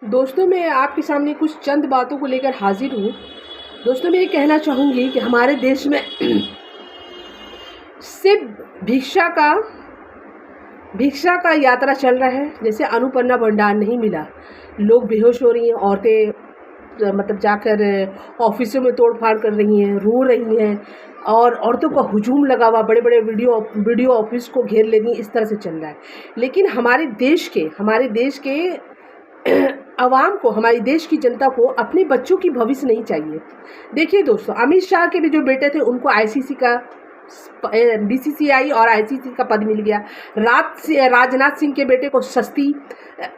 दोस्तों, मैं आपके सामने कुछ चंद बातों को लेकर हाजिर हूँ। दोस्तों, मैं ये कहना चाहूँगी कि हमारे देश में सिर्फ भिक्षा का यात्रा चल रहा है। जैसे अन्नपूर्णा भंडार नहीं मिला, लोग बेहोश हो रही हैं, औरतें मतलब जाकर ऑफिसों में तोड़-फाड़ कर रही हैं, रो रही हैं और औरतों का हुजूम लगा हुआ, बड़े-बड़े वीडियो ऑफिस को घेर ले रही हैं, इस तरह से चल रहा है। लेकिन हमारे देश के अवाम को, हमारे देश की जनता को अपने बच्चों की भविष्य नहीं चाहिए। देखिए दोस्तों, अमित शाह के भी जो बेटे थे उनको आईसीसी का बीसीसीआई और आईसीसी का पद मिल गया। राजनाथ सिंह के बेटे को सस्ती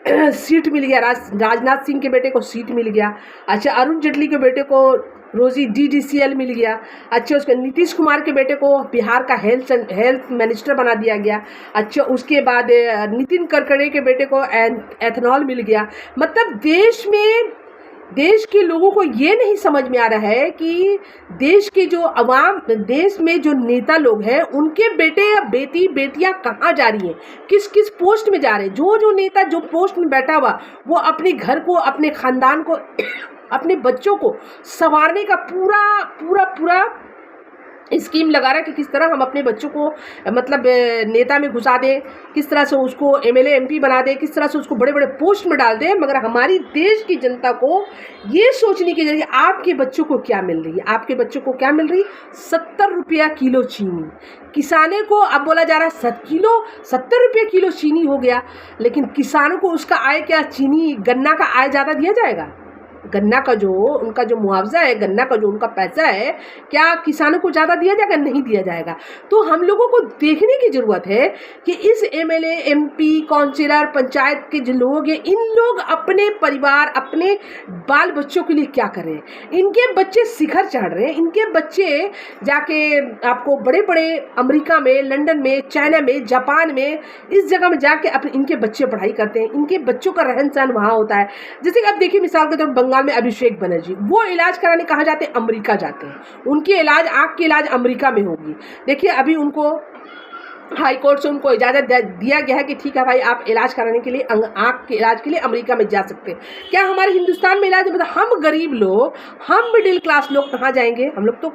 सीट मिल गया, राजनाथ सिंह के बेटे को सीट मिल गया। अच्छा, अरुण जेटली के बेटे को रोजी डीडीसीएल मिल गया। अच्छा, उसके नीतीश कुमार के बेटे को बिहार का हेल्थ मिनिस्टर बना दिया गया। अच्छा, उसके बाद नितिन गडकरी के बेटे को एथेनॉल मिल गया। मतलब देश के लोगों को ये नहीं समझ में आ रहा है कि देश में जो नेता लोग हैं उनके बेटे या बेटियां कहाँ जा रही हैं, किस किस पोस्ट में जा रहे हैं। जो नेता जो पोस्ट में बैठा हुआ वो अपने घर को, अपने खानदान को अपने बच्चों को संवारने का पूरा स्कीम लगा रहा है कि किस तरह हम अपने बच्चों को मतलब नेता में घुसा दें, किस तरह से उसको एमएलए एमपी बना दें, किस तरह से उसको बड़े बड़े पोस्ट में डाल दें। मगर हमारी देश की जनता को ये सोचने की जरूरत है आपके बच्चों को क्या मिल रही है। आपके बच्चों को क्या मिल रही है? 70 रुपया किलो चीनी। किसाने को अब बोला जा रहा है 70 रुपये किलो चीनी हो गया, लेकिन किसानों को उसका आय क्या, गन्ना का आय ज़्यादा दिया जाएगा? गन्ना का जो उनका जो मुआवजा है, गन्ना का जो उनका पैसा है, क्या किसानों को ज़्यादा दिया जाएगा? नहीं दिया जाएगा। तो हम लोगों को देखने की ज़रूरत है कि इस एमएलए एमपी काउंसिलर पंचायत के जो लोग हैं, इन लोग अपने परिवार, अपने बाल बच्चों के लिए क्या कर रहे हैं। इनके बच्चे शिखर चढ़ रहे हैं, इनके बच्चे जाके आपको बड़े बड़े अमेरिका में, लंदन में, चाइना में, जापान में, इस जगह में जाके इनके बच्चे पढ़ाई करते हैं। इनके बच्चों का रहन सहन वहाँ होता है। जैसे कि आप देखिए, मिसाल के तौर पर बंगाल में अभिषेक बनर्जी, वो इलाज कराने कहाँ जाते हैं? अमेरिका जाते हैं। उनकी आँख की इलाज अमेरिका में होगी। देखिए, अभी उनको हाई कोर्ट से उनको इजाज़त दिया गया है कि ठीक है भाई, आप इलाज कराने के लिए, आँख के इलाज के लिए अमेरिका में जा सकते हैं। क्या हमारे हिंदुस्तान में इलाज, मतलब हम गरीब लोग, हम मिडिल क्लास लोग कहाँ जाएंगे? हम लोग तो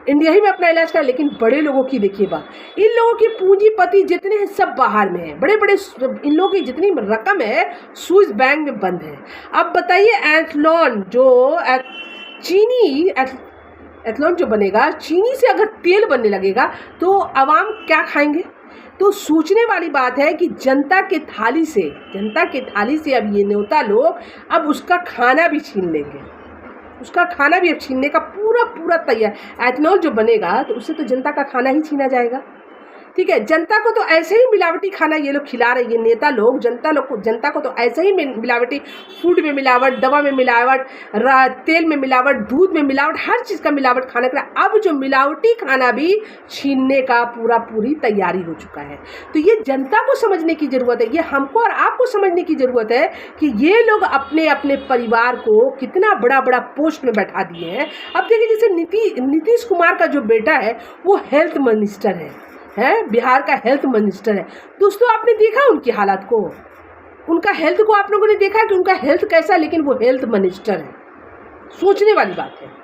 इंडिया ही में अपना इलाज करें। लेकिन बड़े लोगों की देखिए बात, इन लोगों की पूंजीपति जितने हैं सब बाहर में है। बड़े इन लोगों की जितनी रकम है स्विस बैंक में बंद है। अब बताइए, एथलॉन जो बनेगा, चीनी से अगर तेल बनने लगेगा तो आवाम क्या खाएंगे? तो सोचने वाली बात है कि जनता के थाली से अब ये नेता लोग अब उसका खाना भी छीन लेंगे। उसका खाना भी अब छीनने का पूरा तैयार। एथेनॉल जो बनेगा तो उससे तो जनता का खाना ही छीना जाएगा। ठीक है, जनता को तो ऐसे ही मिलावटी खाना ये लोग खिला रहे हैं, नेता लोग जनता को तो ऐसे ही मिलावटी, फूड में मिलावट, दवा में मिलावट, तेल में मिलावट, दूध में मिलावट, हर चीज़ का मिलावट खाना खिला। अब जो मिलावटी खाना भी छीनने का पूरी तैयारी हो चुका है। तो ये जनता को समझने की ज़रूरत है, ये हमको और आपको समझने की ज़रूरत है कि ये लोग अपने अपने परिवार को कितना बड़ा पोस्ट में बैठा दिए हैं। अब देखिए, जैसे नीतीश कुमार का जो बेटा है वो हेल्थ मिनिस्टर है, बिहार का हेल्थ मिनिस्टर है। दोस्तों, आपने देखा उनकी हालात को, उनका हेल्थ को आप लोगों ने देखा कि उनका हेल्थ कैसा, लेकिन वो हेल्थ मिनिस्टर है। सोचने वाली बात है।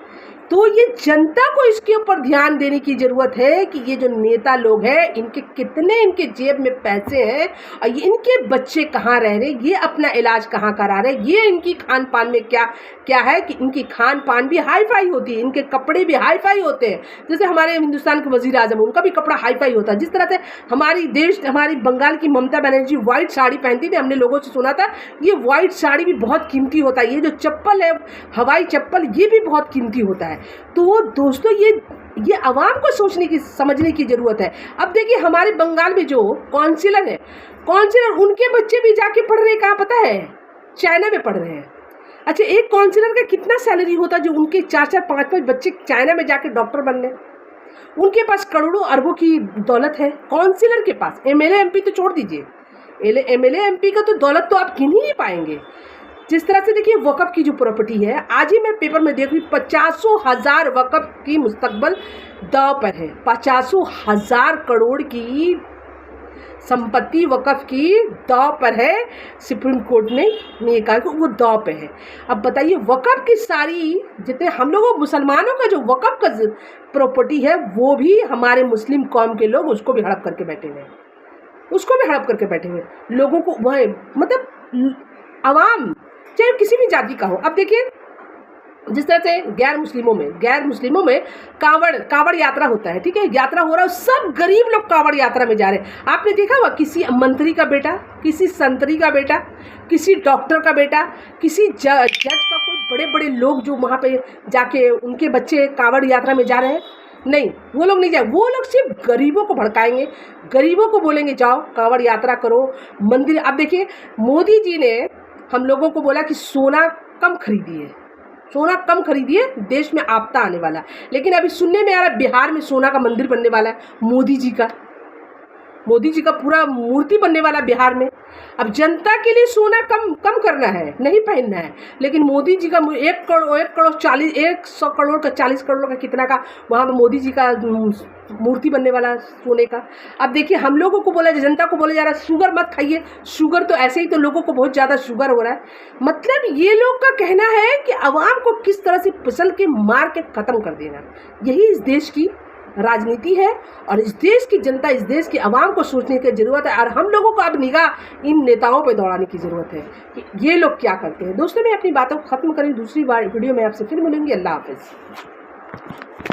तो ये जनता को इसके ऊपर ध्यान देने की ज़रूरत है कि ये जो नेता लोग हैं, इनके जेब में पैसे हैं और ये इनके बच्चे कहाँ रह रहे, ये अपना इलाज कहाँ करा रहे, ये इनकी खान पान में क्या है कि इनकी खान पान भी हाई फाई होती है, इनके कपड़े भी हाई फाई होते हैं। जैसे हमारे हिंदुस्तान के वजीर आजम, उनका भी कपड़ा हाई फाई होता है। जिस तरह से हमारी बंगाल की ममता बनर्जी व्हाइट साड़ी पहनती थी, हमने लोगों से सुना था ये व्हाइट साड़ी भी बहुत कीमती होता है। ये जो चप्पल है, हवाई चप्पल, ये भी बहुत कीमती होता है। तो दोस्तों, ये आवाम को समझने की ज़रूरत है। अब देखिए, हमारे बंगाल में जो काउंसिलर है, उनके बच्चे भी जाके पढ़ रहे हैं, कहाँ पता है? चाइना में पढ़ रहे हैं। अच्छा, एक काउंसिलर का कितना सैलरी होता है जो उनके 4-4, 5-5 बच्चे चाइना में जाके डॉक्टर बन रहे? उनके पास करोड़ों अरबों की दौलत है काउंसिलर के पास। एमएलए एमपी तो छोड़ दीजिए, एमएलए एमपी का तो दौलत तो आप गिन ही नहीं पाएंगे। जिस तरह से देखिए, वक़्फ़ की जो प्रॉपर्टी है, आज ही मैं पेपर में देख रही, 50,000 वक़्फ़ की मुस्तकबल दाव पर है। 50,000 करोड़ की संपत्ति वक़्फ़ की दाव पर है। सुप्रीम कोर्ट ने ये कहा कि वो दाव पे है। अब बताइए वक़्फ़ की सारी जितने हम लोगों मुसलमानों का जो वक़्फ़ का प्रॉपर्टी है वो भी हमारे मुस्लिम कौम के लोग उसको भी हड़प करके बैठे हुए हैं, उसको भी हड़प करके बैठे हुए लोगों को वह मतलब आवाम चाहे किसी भी जाति का हो। अब देखिए जिस तरह से गैर मुस्लिमों में कांवड़ यात्रा होता है, ठीक है, यात्रा हो रहा है, सब गरीब लोग कांवड़ यात्रा में जा रहे हैं। आपने देखा हुआ किसी मंत्री का बेटा, किसी संतरी का बेटा, किसी डॉक्टर का बेटा, किसी जज का, कोई बड़े बड़े लोग जो वहाँ पे जाके उनके बच्चे कांवड़ यात्रा में जा रहे हैं? नहीं, वो लोग नहीं जाए। वो लोग सिर्फ गरीबों को भड़काएंगे, गरीबों को बोलेंगे जाओ कांवड़ यात्रा करो, मंदिर। अब देखिए मोदी जी ने हम लोगों को बोला कि सोना कम खरीदिए, सोना कम खरीदिए, देश में आपदा आने वाला। लेकिन अभी सुनने में आ रहा है बिहार में सोना का मंदिर बनने वाला है, मोदी जी का पूरा मूर्ति बनने वाला बिहार में। अब जनता के लिए सोना कम करना है, नहीं पहनना है, लेकिन मोदी जी का 1 करोड़ का 40 करोड़ का कितना का वहाँ पर मोदी जी का मूर्ति बनने वाला सोने का। अब देखिए हम लोगों को बोला, जनता को बोला जा रहा है शुगर मत खाइए, शुगर तो ऐसे ही तो लोगों को बहुत ज़्यादा शुगर हो रहा है। मतलब ये लोग का कहना है कि आवाम को किस तरह से फिसल के मार के ख़त्म कर देना, यही इस देश की राजनीति है। और इस देश की जनता, इस देश की आवाम को सोचने की ज़रूरत है। और हम लोगों को अब निगाह इन नेताओं पे दौड़ाने की ज़रूरत है कि ये लोग क्या करते हैं। दोस्तों मैं अपनी बातों को ख़त्म करें, दूसरी बार वीडियो में आपसे फिर मिलेंगे। अल्लाह हाफ़िज़।